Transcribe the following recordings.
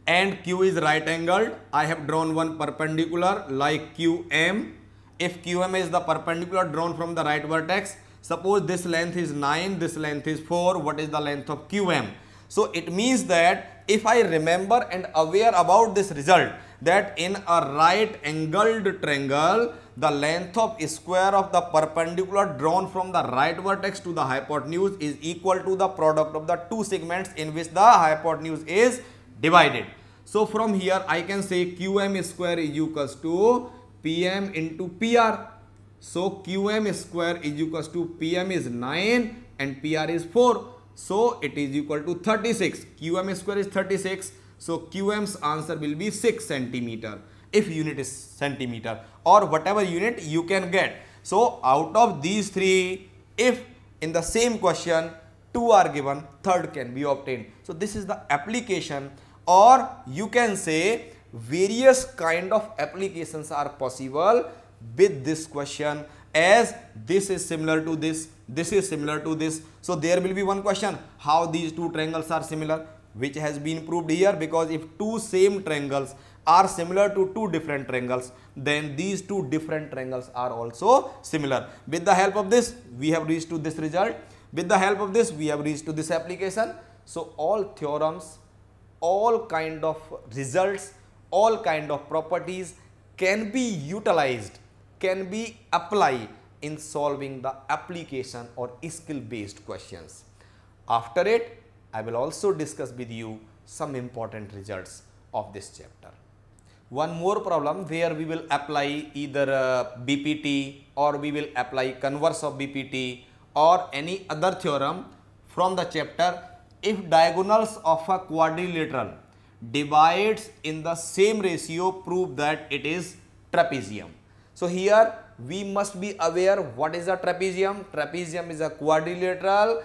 and Q is right angled. I have drawn one perpendicular like QM. If QM is the perpendicular drawn from the right vertex, suppose this length is 9, this length is 4, what is the length of QM? So it means that if I remember and aware about this result, that in a right angled triangle, the length of square of the perpendicular drawn from the right vertex to the hypotenuse is equal to the product of the two segments in which the hypotenuse is divided. So from here I can say QM square is equals to PM into PR. So QM square is equals to PM is 9 and PR is 4. So it is equal to 36. QM square is 36. So QM's answer will be 6 centimeter if unit is centimeter or whatever unit you can get. So out of these three, if in the same question two are given, third can be obtained. So this is the application, or you can say various kind of applications are possible with this question, as this is similar to this is similar to this. So there will be one question, how these two triangles are similar, which has been proved here, because if two same triangles are similar to two different triangles, then these two different triangles are also similar. With the help of this, we have reached to this result. With the help of this, we have reached to this application. So all theorems, all kind of results, all kind of properties can be utilized, can be applied in solving the application or skill based questions. After it, I will also discuss with you some important results of this chapter. One more problem where we will apply either BPT or we will apply converse of BPT or any other theorem from the chapter. If diagonals of a quadrilateral divides in the same ratio, prove that it is trapezium. So here we must be aware what is a trapezium. Trapezium is a quadrilateral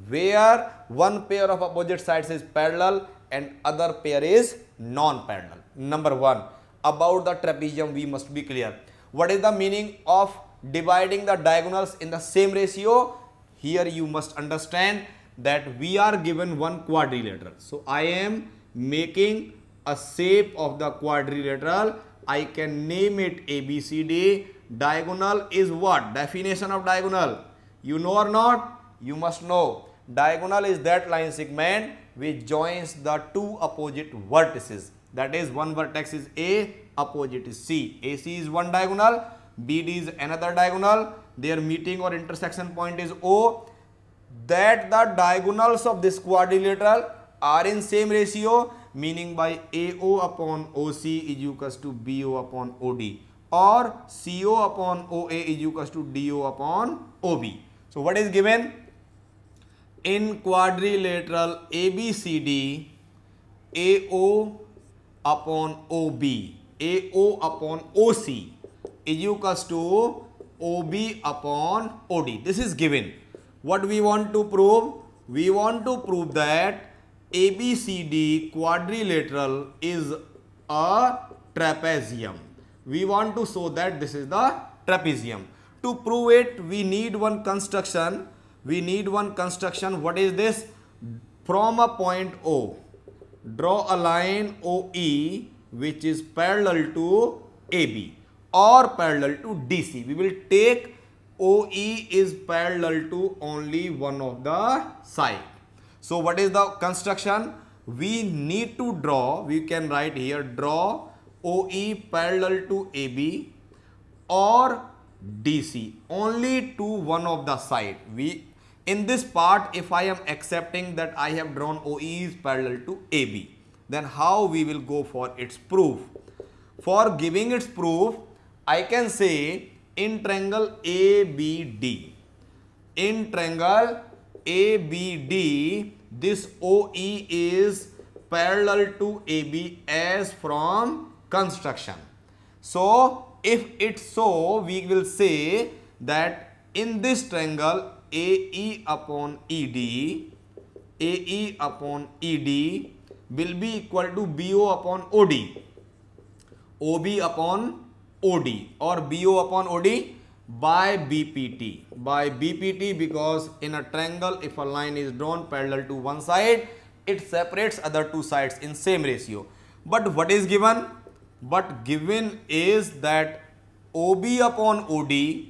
where one pair of opposite sides is parallel and other pair is non-parallel. Number one, about the trapezium we must be clear. What is the meaning of dividing the diagonals in the same ratio? Here you must understand that we are given one quadrilateral. So I am making a shape of the quadrilateral. I can name it ABCD. Diagonal is what? Definition of diagonal. You know or not? You must know. Diagonal is that line segment which joins the two opposite vertices. That is, one vertex is A, opposite is C. AC is one diagonal, BD is another diagonal. Their meeting or intersection point is O. That the diagonals of this quadrilateral are in same ratio, meaning by AO upon OC is equals to BO upon OD, or CO upon OA is equals to DO upon OB. So what is given? In quadrilateral ABCD, AO upon OB, AO upon OC is equals to OB upon OD. This is given. What we want to prove? We want to prove that ABCD quadrilateral is a trapezium. We want to show that this is the trapezium. To prove it, we need one construction. What is this? From a point O, draw a line OE which is parallel to AB or parallel to DC. We will take OE is parallel to only one of the side. So what is the construction? We need to draw, we can write here, draw OE parallel to AB or DC only to one of the side. In this part, if I am accepting that I have drawn OE is parallel to AB, then how we will go for its proof? For giving its proof, I can say in triangle ABD. In triangle ABD, this OE is parallel to AB as from construction. So if it's so, we will say that in this triangle AE upon ED will be equal to BO upon OD, OB upon OD, or BO upon OD by BPT. By BPT, because in a triangle, if a line is drawn parallel to one side, it separates other two sides in same ratio. But what is given? But given is that OB upon OD,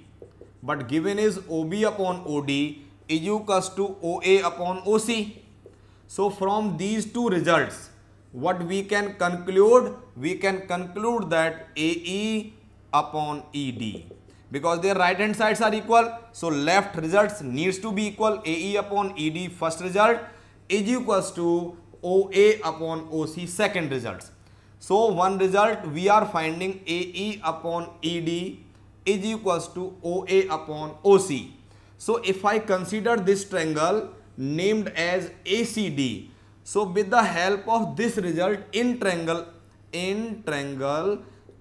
but given is OB upon OD is equals to OA upon OC. So from these two results, what we can conclude? We can conclude that AE upon ED, because their right hand sides are equal. So left results needs to be equal. AE upon ED first result is equals to OA upon OC second results. So one result we are finding AE upon ED is equals to OA upon OC. So if I consider this triangle named as ACD, so with the help of this result in triangle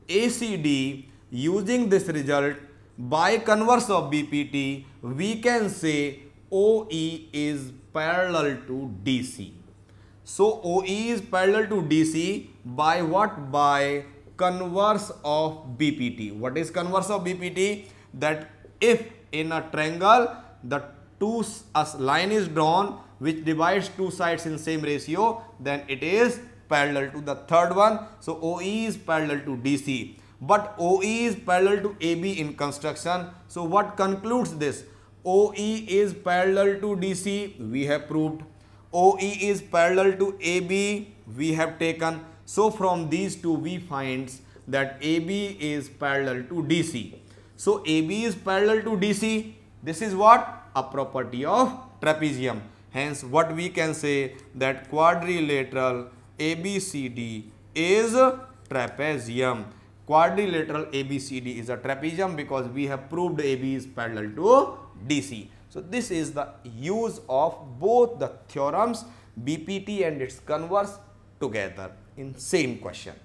ACD, using this result by converse of BPT, we can say OE is parallel to DC. So OE is parallel to DC by what? By converse of BPT. What is converse of BPT? That if in a triangle the line is drawn which divides two sides in same ratio, then it is parallel to the third one. So OE is parallel to DC, but OE is parallel to AB in construction. So what concludes this? OE is parallel to DC, we have proved. OE is parallel to AB, we have taken. So from these two we find that AB is parallel to DC. So AB is parallel to DC. This is what? A property of trapezium. Hence what we can say that quadrilateral ABCD is trapezium. Quadrilateral ABCD is a trapezium because we have proved AB is parallel to DC. So this is the use of both the theorems BPT and its converse together in same question.